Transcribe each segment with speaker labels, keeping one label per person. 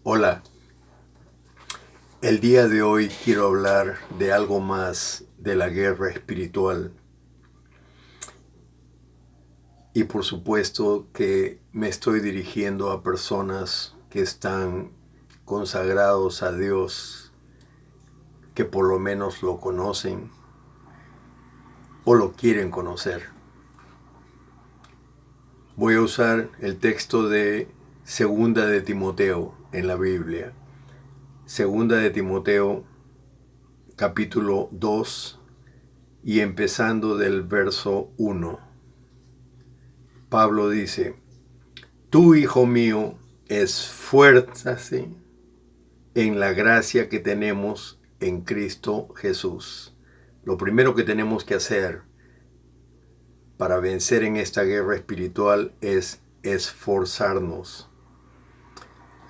Speaker 1: Hola, el día de hoy quiero hablar de algo más de la guerra espiritual y por supuesto que me estoy dirigiendo a personas que están consagrados a Dios, que por lo menos lo conocen o lo quieren conocer. Voy a usar el texto de Segunda de Timoteo en la Biblia. Segunda de Timoteo, capítulo 2 y empezando del verso 1. Pablo dice: tú, hijo mío, esfuérzase en la gracia que tenemos en Cristo Jesús. Lo primero que tenemos que hacer para vencer en esta guerra espiritual es esforzarnos.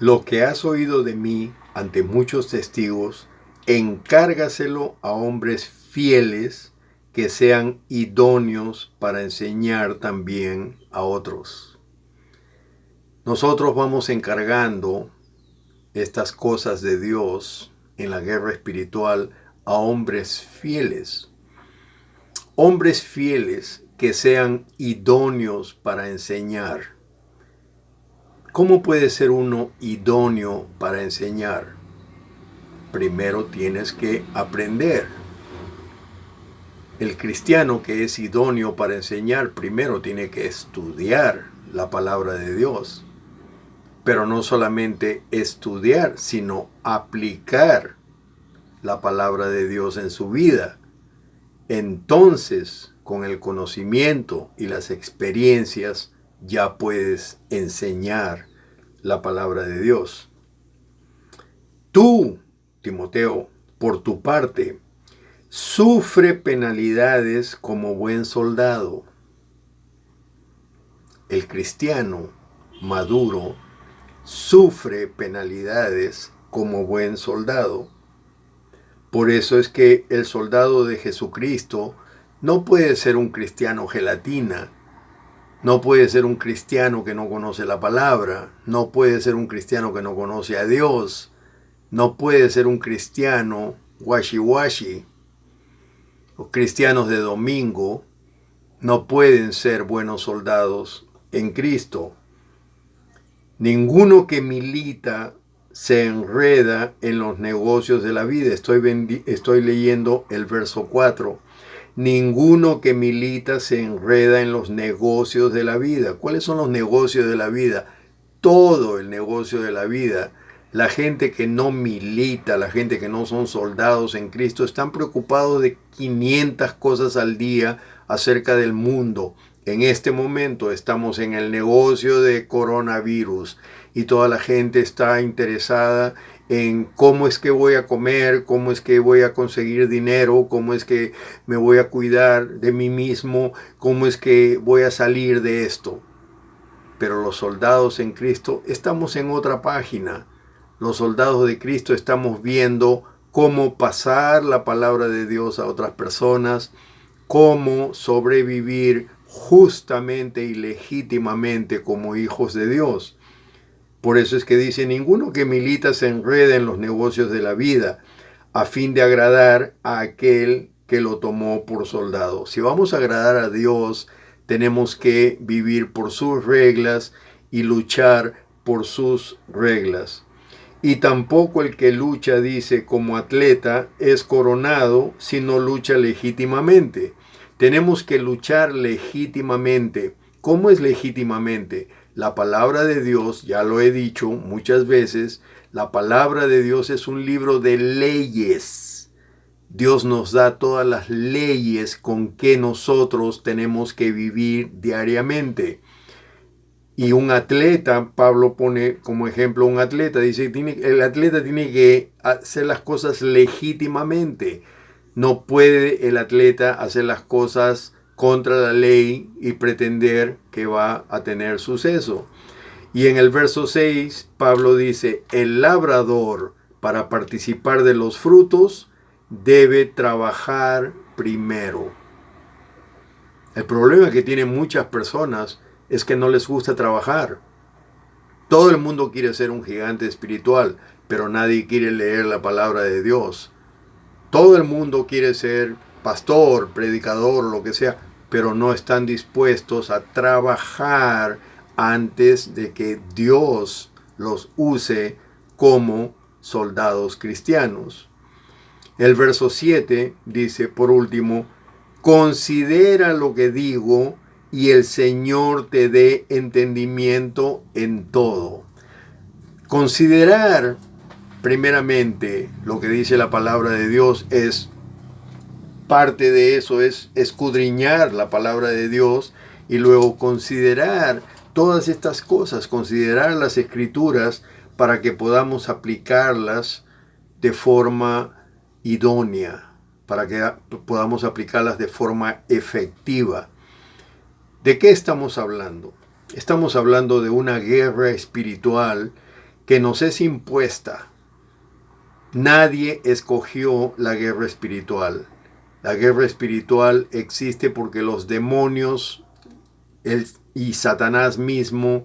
Speaker 1: Lo que has oído de mí ante muchos testigos, encárgaselo a hombres fieles que sean idóneos para enseñar también a otros. Nosotros vamos encargando estas cosas de Dios en la guerra espiritual a hombres fieles que sean idóneos para enseñar. ¿Cómo puede ser uno idóneo para enseñar? Primero tienes que aprender. El cristiano que es idóneo para enseñar primero tiene que estudiar la palabra de Dios. Pero no solamente estudiar, sino aplicar la palabra de Dios en su vida. Entonces, con el conocimiento y las experiencias, ya puedes enseñar la palabra de Dios. Tú, Timoteo, por tu parte, sufre penalidades como buen soldado. El cristiano maduro sufre penalidades como buen soldado. Por eso es que el soldado de Jesucristo no puede ser un cristiano gelatina, no puede ser un cristiano que no conoce la palabra, no puede ser un cristiano que no conoce a Dios, no puede ser un cristiano washi-washi. Los cristianos de domingo no pueden ser buenos soldados en Cristo. Ninguno que milita se enreda en los negocios de la vida. Estoy leyendo el verso 4. Ninguno que milita se enreda en los negocios de la vida. ¿Cuáles son los negocios de la vida? Todo el negocio de la vida. La gente que no milita, la gente que no son soldados en Cristo, están preocupados de 500 cosas al día acerca del mundo. En este momento estamos en el negocio de coronavirus y toda la gente está interesada en cómo es que voy a comer, cómo es que voy a conseguir dinero, cómo es que me voy a cuidar de mí mismo, cómo es que voy a salir de esto. Pero los soldados en Cristo estamos en otra página. Los soldados de Cristo estamos viendo cómo pasar la palabra de Dios a otras personas, cómo sobrevivir justamente y legítimamente como hijos de Dios. Por eso es que dice: ninguno que milita se enreda en los negocios de la vida, a fin de agradar a aquel que lo tomó por soldado. Si vamos a agradar a Dios, tenemos que vivir por sus reglas y luchar por sus reglas. Y tampoco el que lucha, dice, como atleta, es coronado si no lucha legítimamente. Tenemos que luchar legítimamente. ¿Cómo es legítimamente? La palabra de Dios, ya lo he dicho muchas veces, la palabra de Dios es un libro de leyes. Dios nos da todas las leyes con que nosotros tenemos que vivir diariamente. Y un atleta, Pablo pone como ejemplo un atleta, dice, el atleta tiene que hacer las cosas legítimamente. No puede el atleta hacer las cosas contra la ley y pretender que va a tener suceso. Y en el verso 6, Pablo dice: el labrador, para participar de los frutos, debe trabajar primero. El problema que tienen muchas personas es que no les gusta trabajar. Todo el mundo quiere ser un gigante espiritual, pero nadie quiere leer la palabra de Dios. Todo el mundo quiere ser pastor, predicador, lo que sea, pero no están dispuestos a trabajar antes de que Dios los use como soldados cristianos. El verso 7 dice, por último, considera lo que digo y el Señor te dé entendimiento en todo. Considerar primeramente lo que dice la palabra de Dios es parte de eso, es escudriñar la palabra de Dios y luego considerar todas estas cosas, considerar las escrituras para que podamos aplicarlas de forma idónea, para que podamos aplicarlas de forma efectiva. ¿De qué estamos hablando? Estamos hablando de una guerra espiritual que nos es impuesta. Nadie escogió la guerra espiritual. La guerra espiritual existe porque los demonios y Satanás mismo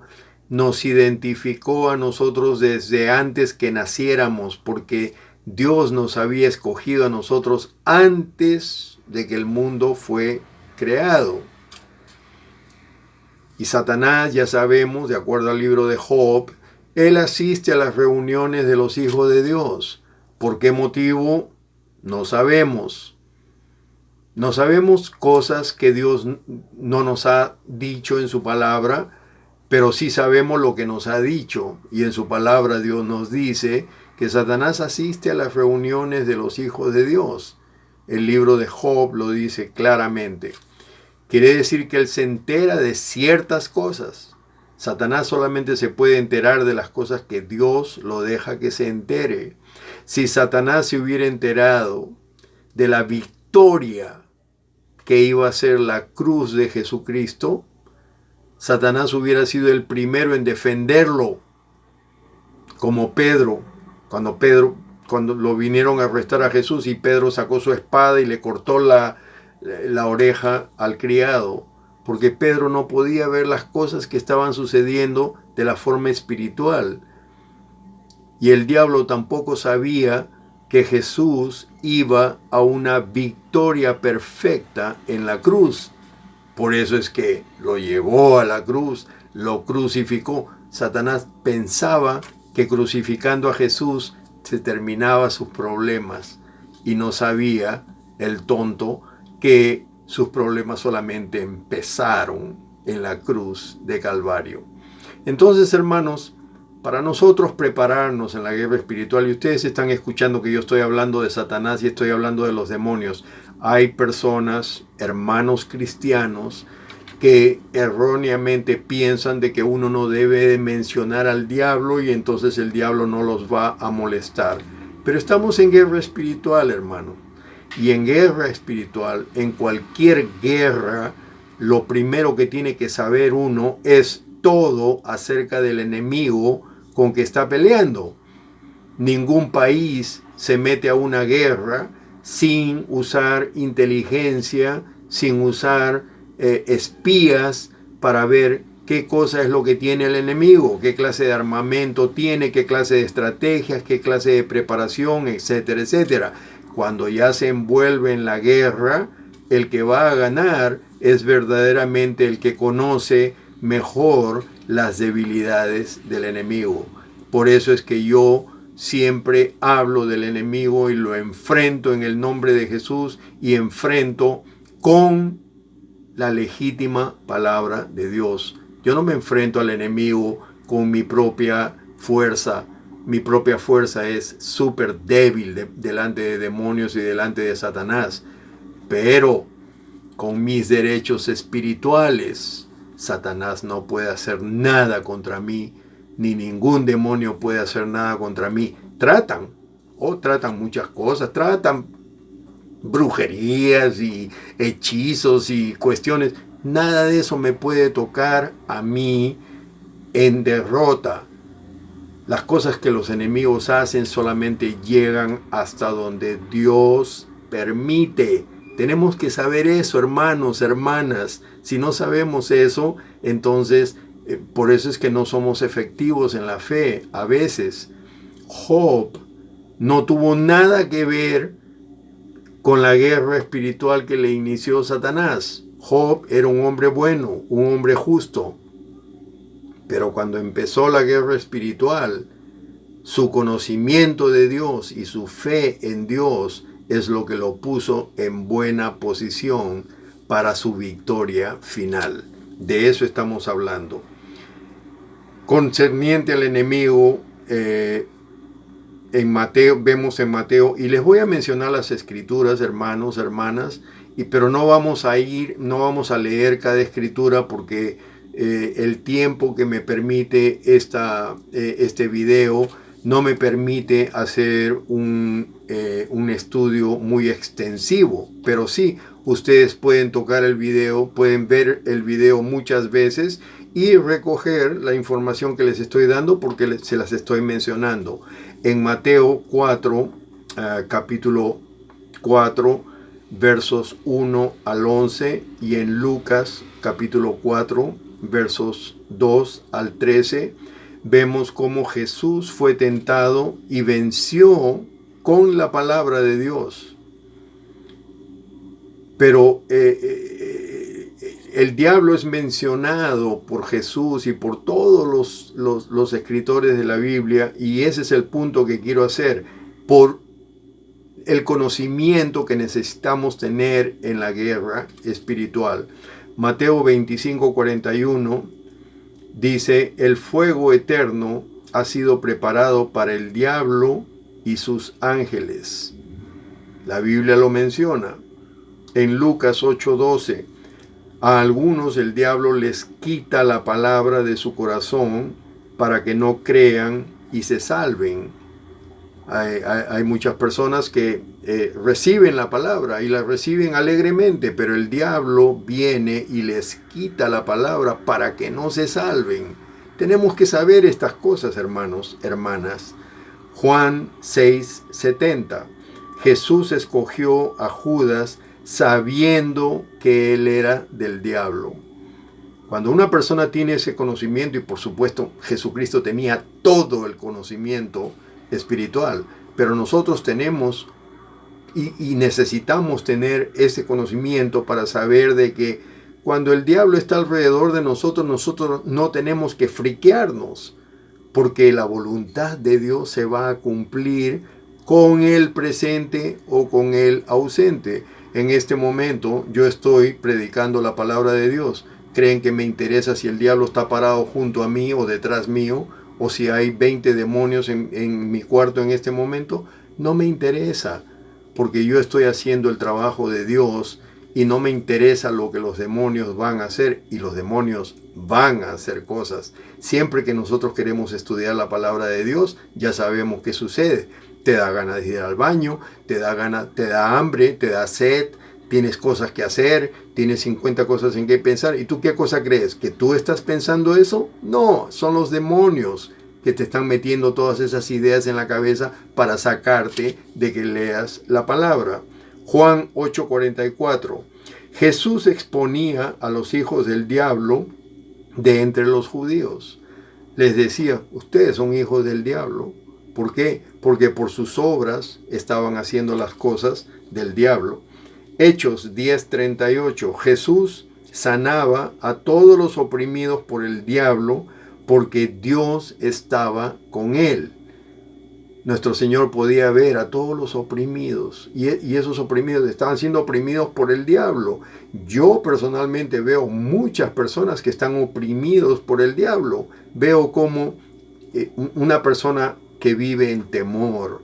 Speaker 1: nos identificó a nosotros desde antes que naciéramos, porque Dios nos había escogido a nosotros antes de que el mundo fue creado. Y Satanás, ya sabemos, de acuerdo al libro de Job, él asiste a las reuniones de los hijos de Dios. ¿Por qué motivo? No sabemos. No sabemos cosas que Dios no nos ha dicho en su palabra, pero sí sabemos lo que nos ha dicho. Y en su palabra Dios nos dice que Satanás asiste a las reuniones de los hijos de Dios. El libro de Job lo dice claramente. Quiere decir que él se entera de ciertas cosas. Satanás solamente se puede enterar de las cosas que Dios lo deja que se entere. Si Satanás se hubiera enterado de la victoria que iba a ser la cruz de Jesucristo, Satanás hubiera sido el primero en defenderlo, como Pedro, cuando lo vinieron a arrestar a Jesús y Pedro sacó su espada y le cortó la oreja al criado, porque Pedro no podía ver las cosas que estaban sucediendo de la forma espiritual. Y el diablo tampoco sabía que Jesús iba a una victoria perfecta en la cruz. Por eso es que lo llevó a la cruz, lo crucificó. Satanás pensaba que crucificando a Jesús se terminaba sus problemas y no sabía, el tonto, que sus problemas solamente empezaron en la cruz de Calvario. Entonces, hermanos, para nosotros prepararnos en la guerra espiritual, y ustedes están escuchando que yo estoy hablando de Satanás y estoy hablando de los demonios, hay personas, hermanos cristianos, que erróneamente piensan de que uno no debe mencionar al diablo y entonces el diablo no los va a molestar. Pero estamos en guerra espiritual, hermano. Y en guerra espiritual, en cualquier guerra, lo primero que tiene que saber uno es todo acerca del enemigo con que está peleando. Ningún país se mete a una guerra sin usar inteligencia, sin usar espías para ver qué cosa es lo que tiene el enemigo, qué clase de armamento tiene, qué clase de estrategias, qué clase de preparación, etcétera, etcétera. Cuando ya se envuelve en la guerra, el que va a ganar es verdaderamente el que conoce mejor las debilidades del enemigo. Por eso es que yo siempre hablo del enemigo y lo enfrento en el nombre de Jesús y enfrento con la legítima palabra de Dios. Yo no me enfrento al enemigo con mi propia fuerza. Mi propia fuerza es súper débil delante de demonios y delante de Satanás. Pero con mis derechos espirituales, Satanás no puede hacer nada contra mí, ni ningún demonio puede hacer nada contra mí. Tratan muchas cosas, tratan brujerías y hechizos y cuestiones. Nada de eso me puede tocar a mí en derrota. Las cosas que los enemigos hacen solamente llegan hasta donde Dios permite. Tenemos que saber eso, hermanos, hermanas. Si no sabemos eso, entonces Por eso es que no somos efectivos en la fe. A veces Job no tuvo nada que ver con la guerra espiritual que le inició Satanás. Job era un hombre bueno, un hombre justo. Pero cuando empezó la guerra espiritual, su conocimiento de Dios y su fe en Dios es lo que lo puso en buena posición para su victoria final. De eso estamos hablando. Concerniente al enemigo, en Mateo, vemos en Mateo, y les voy a mencionar las escrituras, hermanos, hermanas, pero no vamos a leer cada escritura porque el tiempo que me permite este video no me permite hacer un estudio muy extensivo, pero sí, ustedes pueden tocar el video, pueden ver el video muchas veces y recoger la información que les estoy dando porque se las estoy mencionando. En Mateo 4, capítulo 4, versos 1 al 11, y en Lucas capítulo 4, versos 2 al 13, vemos cómo Jesús fue tentado y venció con la palabra de Dios. Pero el diablo es mencionado por Jesús y por todos los escritores de la Biblia, y ese es el punto que quiero hacer, por el conocimiento que necesitamos tener en la guerra espiritual. Mateo 25:41 dice: el fuego eterno ha sido preparado para el diablo y sus ángeles. La Biblia lo menciona. En Lucas 8:12, a algunos el diablo les quita la palabra de su corazón para que no crean y se salven. Hay muchas personas que reciben la palabra y la reciben alegremente, pero el diablo viene y les quita la palabra para que no se salven. Tenemos que saber estas cosas, hermanos, hermanas. Juan 6:70. Jesús escogió a Judas sabiendo que él era del diablo. Cuando una persona tiene ese conocimiento, y por supuesto Jesucristo tenía todo el conocimiento espiritual, pero nosotros tenemos y necesitamos tener ese conocimiento para saber de que cuando el diablo está alrededor de nosotros, nosotros no tenemos que friquearnos, porque la voluntad de Dios se va a cumplir con el presente o con el ausente. En este momento yo estoy predicando la palabra de Dios. ¿Creen que me interesa si el diablo está parado junto a mí o detrás mío? ¿O si hay 20 demonios en mi cuarto en este momento? No me interesa, porque yo estoy haciendo el trabajo de Dios y no me interesa lo que los demonios van a hacer, y los demonios van a hacer cosas. Siempre que nosotros queremos estudiar la palabra de Dios, ya sabemos qué sucede. Te da ganas de ir al baño, te da hambre, te da sed, tienes cosas que hacer, tienes 50 cosas en que pensar. ¿Y tú qué cosa crees? ¿Que tú estás pensando eso? No, son los demonios que te están metiendo todas esas ideas en la cabeza para sacarte de que leas la palabra. Juan 8:44. Jesús exponía a los hijos del diablo de entre los judíos. Les decía: ustedes son hijos del diablo. ¿Por qué? Porque por sus obras estaban haciendo las cosas del diablo. Hechos 10:38. Jesús sanaba a todos los oprimidos por el diablo, porque Dios estaba con él. Nuestro Señor podía ver a todos los oprimidos, y esos oprimidos estaban siendo oprimidos por el diablo. Yo personalmente veo muchas personas que están oprimidos por el diablo. Veo como una persona que vive en temor,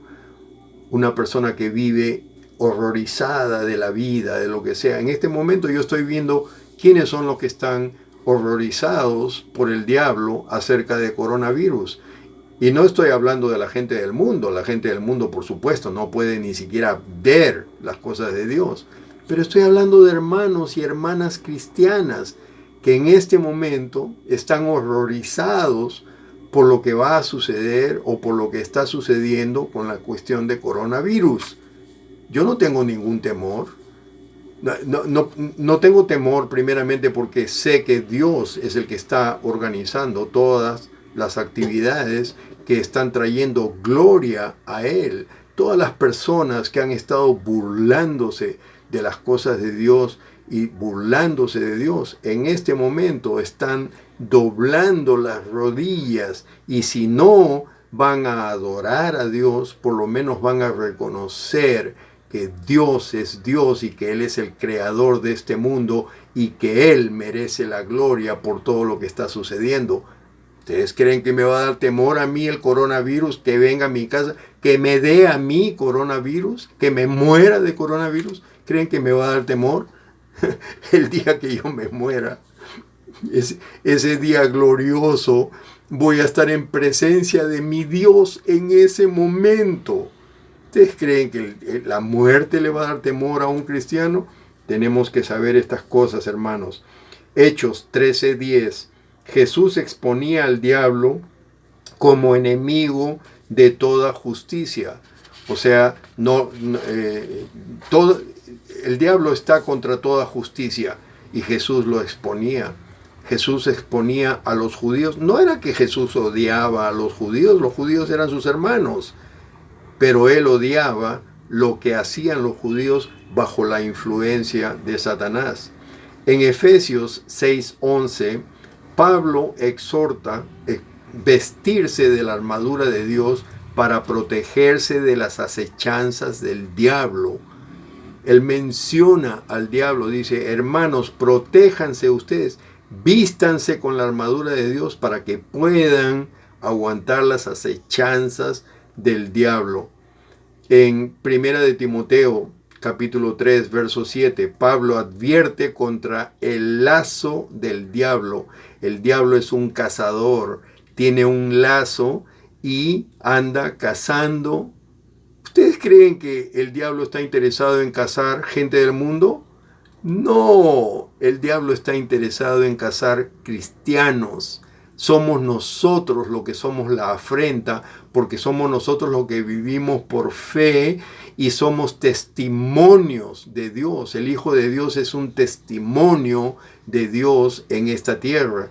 Speaker 1: una persona que vive horrorizada de la vida, de lo que sea. En este momento yo estoy viendo quiénes son los que están horrorizados por el diablo acerca de coronavirus. Y no estoy hablando de la gente del mundo. La gente del mundo, por supuesto, no puede ni siquiera ver las cosas de Dios. Pero estoy hablando de hermanos y hermanas cristianas que en este momento están horrorizados por lo que va a suceder o por lo que está sucediendo con la cuestión de coronavirus. Yo no tengo ningún temor. No tengo temor primeramente porque sé que Dios es el que está organizando todas las actividades que están trayendo gloria a Él. Todas las personas que han estado burlándose de las cosas de Dios y burlándose de Dios, en este momento están doblando las rodillas, y si no van a adorar a Dios, por lo menos van a reconocer que Dios es Dios y que Él es el creador de este mundo y que Él merece la gloria por todo lo que está sucediendo. ¿Ustedes creen que me va a dar temor a mí el coronavirus, que venga a mi casa, que me dé a mí coronavirus, que me muera de coronavirus? ¿Creen que me va a dar temor? El día que yo me muera, ese día glorioso, voy a estar en presencia de mi Dios en ese momento. ¿Ustedes creen que la muerte le va a dar temor a un cristiano? Tenemos que saber estas cosas, hermanos. Hechos 13:10. Jesús exponía al diablo como enemigo de toda justicia. O sea, el diablo está contra toda justicia, y Jesús lo exponía. Jesús exponía a los judíos. No era que Jesús odiaba a los judíos eran sus hermanos, pero él odiaba lo que hacían los judíos bajo la influencia de Satanás. En Efesios 6:11, Pablo exhorta vestirse de la armadura de Dios para protegerse de las acechanzas del diablo. Él menciona al diablo, dice: hermanos, protéjanse ustedes, vístanse con la armadura de Dios para que puedan aguantar las acechanzas del diablo. En Primera de Timoteo, capítulo 3, verso 7, Pablo advierte contra el lazo del diablo. El diablo es un cazador, tiene un lazo y anda cazando. ¿Ustedes creen que el diablo está interesado en cazar gente del mundo? No, el diablo está interesado en cazar cristianos. Somos nosotros los que somos la afrenta, porque somos nosotros los que vivimos por fe y somos testimonios de Dios. El Hijo de Dios es un testimonio de Dios en esta tierra.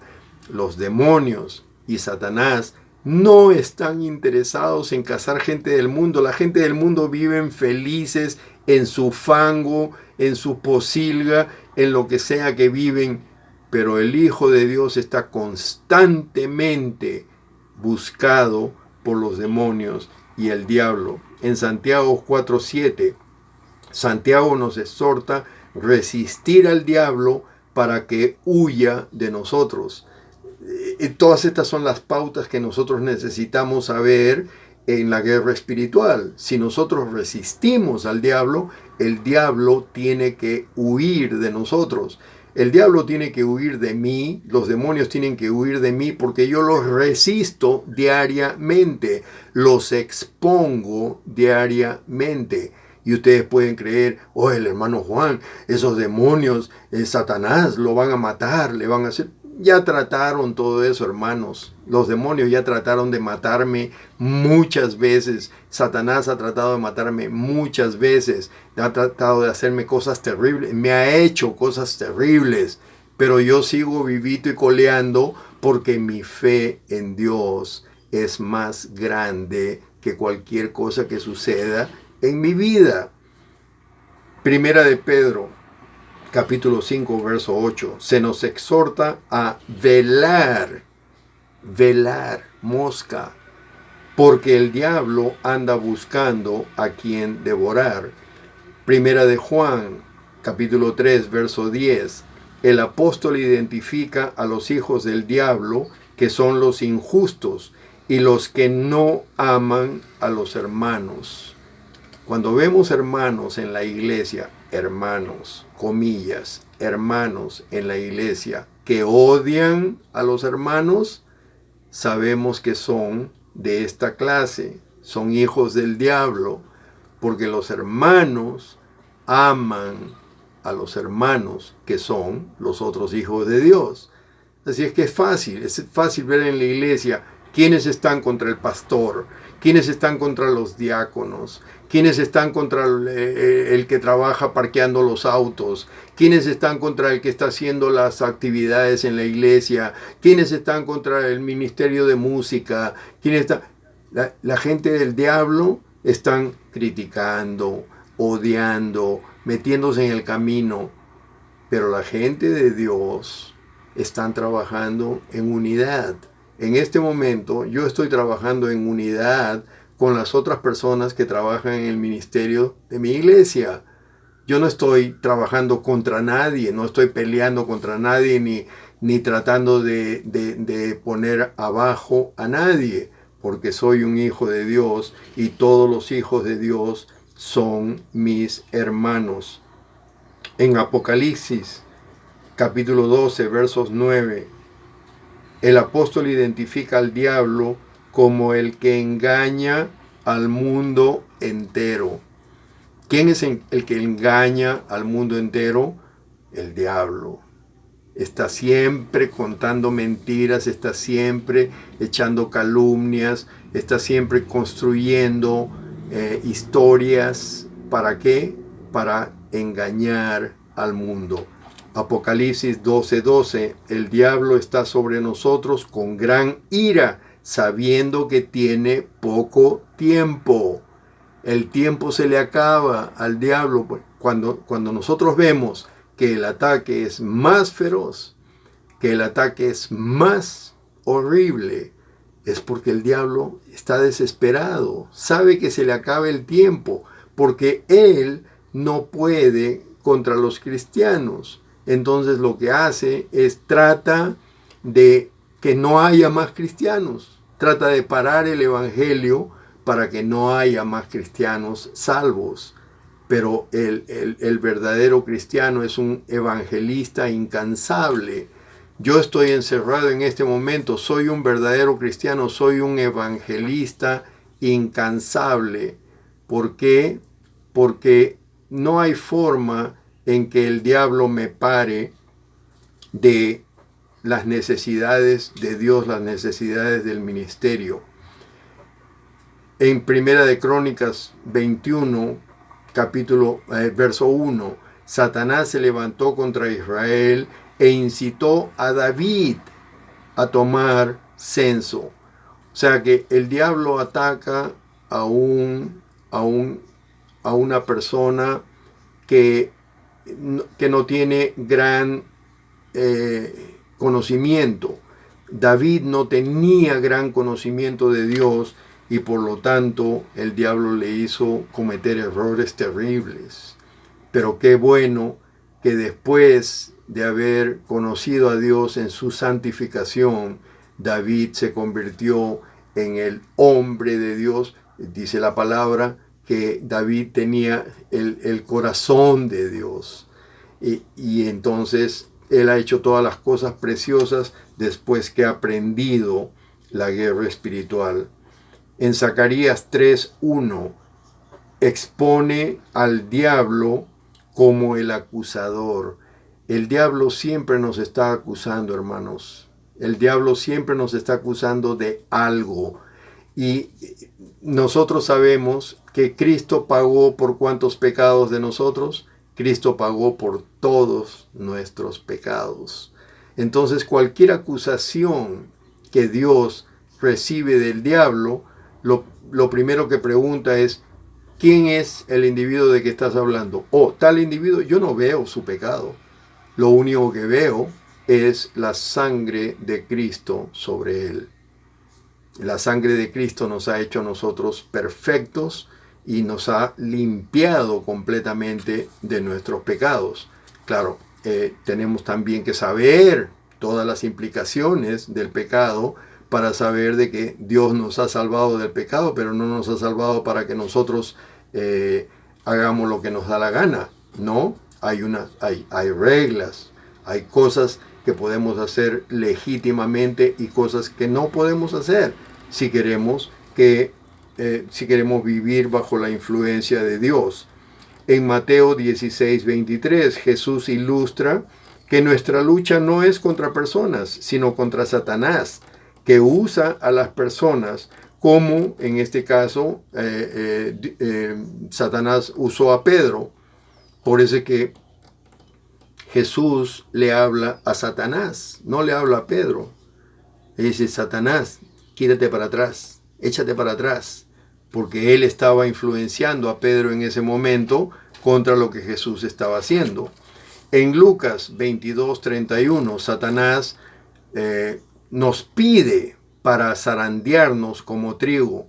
Speaker 1: Los demonios y Satanás no están interesados en cazar gente del mundo. La gente del mundo viven felices en su fango, en su posilga, en lo que sea que viven. Pero el Hijo de Dios está constantemente buscado por los demonios y el diablo. En Santiago 4:7, Santiago nos exhorta a resistir al diablo para que huya de nosotros. Todas estas son las pautas que nosotros necesitamos saber en la guerra espiritual. Si nosotros resistimos al diablo, el diablo tiene que huir de nosotros. El diablo tiene que huir de mí, los demonios tienen que huir de mí, porque yo los resisto diariamente, los expongo diariamente. Y ustedes pueden creer: oh, el hermano Juan, esos demonios, Satanás, lo van a matar, le van a hacer... Ya trataron todo eso, hermanos. Los demonios ya trataron de matarme muchas veces. Satanás ha tratado de matarme muchas veces. Ha tratado de hacerme cosas terribles. Me ha hecho cosas terribles. Pero yo sigo vivito y coleando porque mi fe en Dios es más grande que cualquier cosa que suceda en mi vida. Primera de Pedro, capítulo 5, verso 8, se nos exhorta a velar, mosca, porque el diablo anda buscando a quien devorar. Primera de Juan, capítulo 3, verso 10, el apóstol identifica a los hijos del diablo, que son los injustos y los que no aman a los hermanos. Cuando vemos hermanos en la iglesia, hermanos, comillas, hermanos en la iglesia que odian a los hermanos, sabemos que son de esta clase, son hijos del diablo, porque los hermanos aman a los hermanos que son los otros hijos de Dios. Así es que es fácil ver en la iglesia ¿Quiénes están contra el pastor? ¿Quiénes están contra los diáconos? ¿Quiénes están contra el que trabaja parqueando los autos? ¿Quiénes están contra el que está haciendo las actividades en la iglesia? ¿Quiénes están contra el ministerio de música? ¿Quiénes están? La gente del diablo están criticando, odiando, metiéndose en el camino. Pero la gente de Dios están trabajando en unidad. En este momento yo estoy trabajando en unidad con las otras personas que trabajan en el ministerio de mi iglesia. Yo no estoy trabajando contra nadie, no estoy peleando contra nadie ni tratando de poner abajo a nadie, porque soy un hijo de Dios y todos los hijos de Dios son mis hermanos. En Apocalipsis, capítulo 12, versos 9, el apóstol identifica al diablo como el que engaña al mundo entero. ¿Quién es el que engaña al mundo entero? El diablo. Está siempre contando mentiras, está siempre echando calumnias, está siempre construyendo historias. ¿Para qué? Para engañar al mundo. Apocalipsis 12:12, el diablo está sobre nosotros con gran ira, sabiendo que tiene poco tiempo. El tiempo se le acaba al diablo. Cuando nosotros vemos que el ataque es más feroz, que el ataque es más horrible, es porque el diablo está desesperado, sabe que se le acaba el tiempo, porque él no puede contra los cristianos. Entonces lo que hace es trata de que no haya más cristianos, trata de parar el evangelio para que no haya más cristianos salvos. Pero el verdadero cristiano es un evangelista incansable. Yo estoy encerrado en este momento, soy un verdadero cristiano, soy un evangelista incansable. ¿Por qué? Porque no hay forma en que el diablo me pare de las necesidades de Dios, las necesidades del ministerio. En Primera de Crónicas 21, verso 1, Satanás se levantó contra Israel e incitó a David a tomar censo. O sea que el diablo ataca a una persona que no tiene gran conocimiento. David no tenía gran conocimiento de Dios y por lo tanto el diablo le hizo cometer errores terribles. Pero qué bueno que después de haber conocido a Dios en su santificación, David se convirtió en el hombre de Dios. Dice la palabra que David tenía el corazón de Dios. Y entonces él ha hecho todas las cosas preciosas después que ha aprendido la guerra espiritual. En Zacarías 3:1 expone al diablo como el acusador. El diablo siempre nos está acusando, hermanos. El diablo siempre nos está acusando de algo. Y nosotros sabemos que Cristo pagó por cuántos pecados de nosotros. Cristo pagó por todos nuestros pecados. Entonces cualquier acusación que Dios recibe del diablo, lo primero que pregunta es, ¿quién es el individuo de que estás hablando? Tal individuo, yo no veo su pecado. Lo único que veo es la sangre de Cristo sobre él. La sangre de Cristo nos ha hecho a nosotros perfectos y nos ha limpiado completamente de nuestros pecados. Claro, tenemos también que saber todas las implicaciones del pecado para saber de que Dios nos ha salvado del pecado, pero no nos ha salvado para que nosotros hagamos lo que nos da la gana. No, hay reglas, hay cosas que podemos hacer legítimamente y cosas que no podemos hacer si queremos vivir bajo la influencia de Dios. En Mateo 16:23, Jesús ilustra que nuestra lucha no es contra personas, sino contra Satanás, que usa a las personas, como en este caso Satanás usó a Pedro. Por eso es que Jesús le habla a Satanás, no le habla a Pedro. Le dice: Satanás, quítate para atrás, échate para atrás, porque él estaba influenciando a Pedro en ese momento contra lo que Jesús estaba haciendo. En Lucas 22:31, Satanás nos pide para zarandearnos como trigo,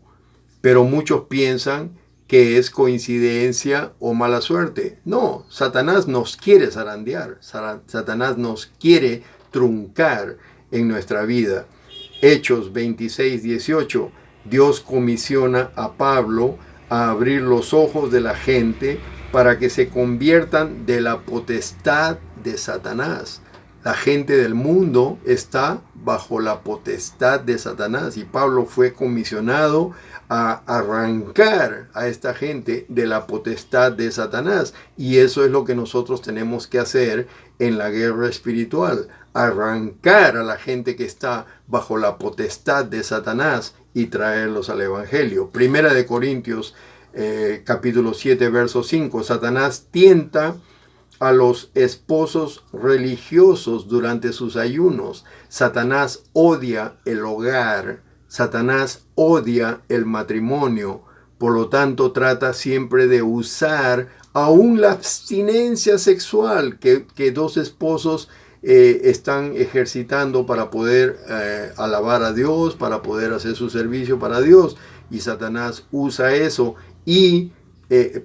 Speaker 1: pero muchos piensan que es coincidencia o mala suerte. No, Satanás nos quiere zarandear, Satanás nos quiere truncar en nuestra vida. Hechos 26:18, Dios comisiona a Pablo a abrir los ojos de la gente para que se conviertan de la potestad de Satanás. La gente del mundo está bajo la potestad de Satanás y Pablo fue comisionado a arrancar a esta gente de la potestad de Satanás. Y eso es lo que nosotros tenemos que hacer en la guerra espiritual: arrancar a la gente que está bajo la potestad de Satanás y traerlos al Evangelio. Primera de Corintios capítulo 7, verso 5. Satanás tienta a los esposos religiosos durante sus ayunos. Satanás odia el hogar. Satanás odia el matrimonio. Por lo tanto, trata siempre de usar aún la abstinencia sexual que dos esposos están ejercitando para poder alabar a Dios, para poder hacer su servicio para Dios. Y Satanás usa eso. Y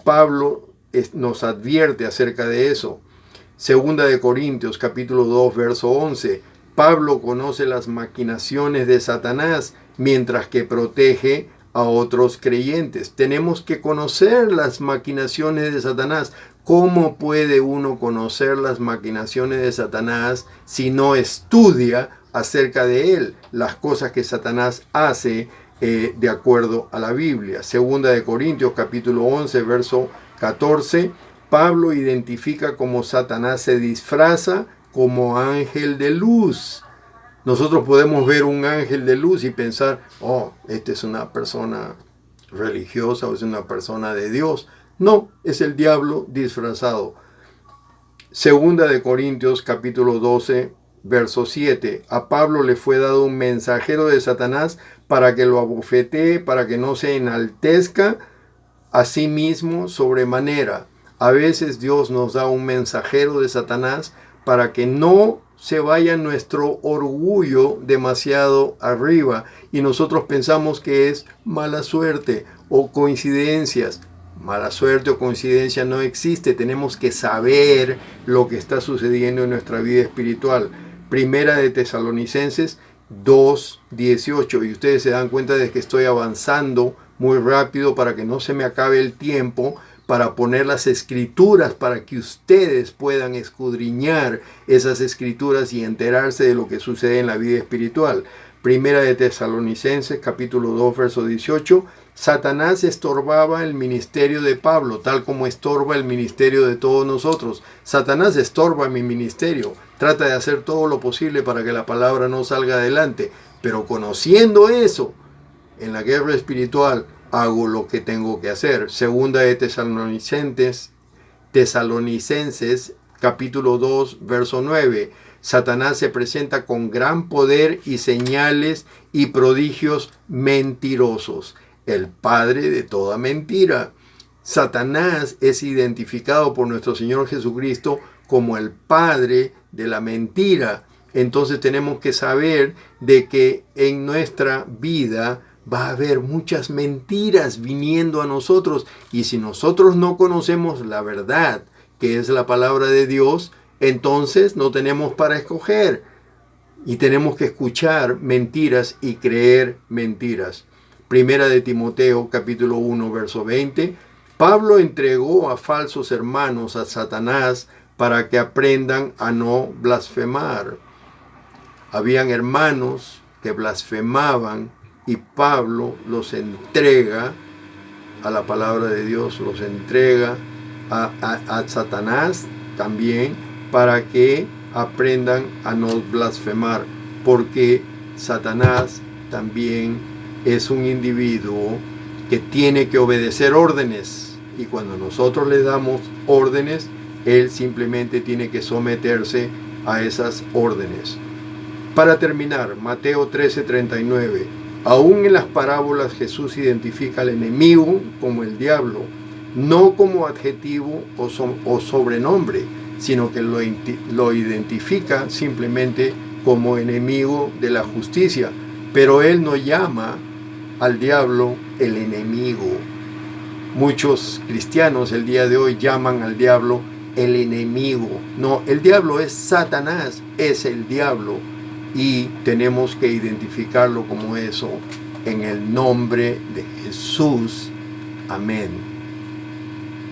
Speaker 1: Pablo nos advierte acerca de eso. Segunda de Corintios capítulo 2 verso 11. Pablo conoce las maquinaciones de Satanás mientras que protege a otros creyentes. Tenemos que conocer las maquinaciones de Satanás. ¿Cómo puede uno conocer las maquinaciones de Satanás si no estudia acerca de él, las cosas que Satanás hace de acuerdo a la Biblia? Segunda de Corintios capítulo 11 verso 14, Pablo identifica cómo Satanás se disfraza como ángel de luz. Nosotros podemos ver un ángel de luz y pensar: oh, esta es una persona religiosa o es una persona de Dios. No, es el diablo disfrazado. Segunda de Corintios capítulo 12 verso 7, a Pablo le fue dado un mensajero de Satanás para que lo abofetee, para que no se enaltezca a sí mismo sobremanera. A veces Dios nos da un mensajero de Satanás para que no se vaya nuestro orgullo demasiado arriba y nosotros pensamos que es mala suerte o coincidencias. Mala suerte o coincidencia no existe. Tenemos que saber lo que está sucediendo en nuestra vida espiritual. Primera de Tesalonicenses 2:18, y ustedes se dan cuenta de que estoy avanzando muy rápido para que no se me acabe el tiempo, para poner las escrituras para que ustedes puedan escudriñar esas escrituras y enterarse de lo que sucede en la vida espiritual. Primera de Tesalonicenses capítulo 2 verso 18, Satanás estorbaba el ministerio de Pablo, tal como estorba el ministerio de todos nosotros. Satanás estorba mi ministerio, trata de hacer todo lo posible para que la palabra no salga adelante, pero conociendo eso, en la guerra espiritual hago lo que tengo que hacer. Segunda de Tesalonicenses capítulo 2 verso 9. Satanás se presenta con gran poder y señales y prodigios mentirosos, el padre de toda mentira. Satanás es identificado por nuestro Señor Jesucristo como el padre de la mentira. Entonces tenemos que saber de que en nuestra vida va a haber muchas mentiras viniendo a nosotros, y si nosotros no conocemos la verdad, que es la palabra de Dios, entonces no tenemos para escoger y tenemos que escuchar mentiras y creer mentiras. Primera de Timoteo capítulo 1 verso 20, Pablo entregó a falsos hermanos a Satanás para que aprendan a no blasfemar. Habían hermanos que blasfemaban y Pablo los entrega a la palabra de Dios, los entrega a Satanás también para que aprendan a no blasfemar, porque Satanás también es un individuo que tiene que obedecer órdenes. Y cuando nosotros le damos órdenes, él simplemente tiene que someterse a esas órdenes. Para terminar, Mateo 13:39. Aún en las parábolas Jesús identifica al enemigo como el diablo, no como adjetivo o sobrenombre, sino que lo identifica simplemente como enemigo de la justicia. Pero él no llama al diablo el enemigo. Muchos cristianos el día de hoy llaman al diablo el enemigo. No, el diablo es Satanás, es el diablo. Y tenemos que identificarlo como eso en el nombre de Jesús. Amén.